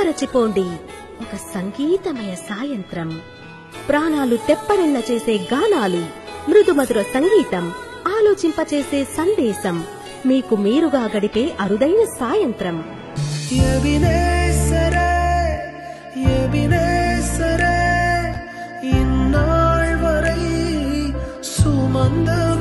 మరచిపోండి ఒక సంగీతమయ సాయంత్రం. ప్రాణాలు తెప్పరిల్ల చేసే గానాలు, మృదుమధుర సంగీతం, ఆలోచింపచేసే సందేశం, మీకు మీరుగా గడిపే అరుదైన సాయంత్రం. இந்நாள் வரை சுமந்த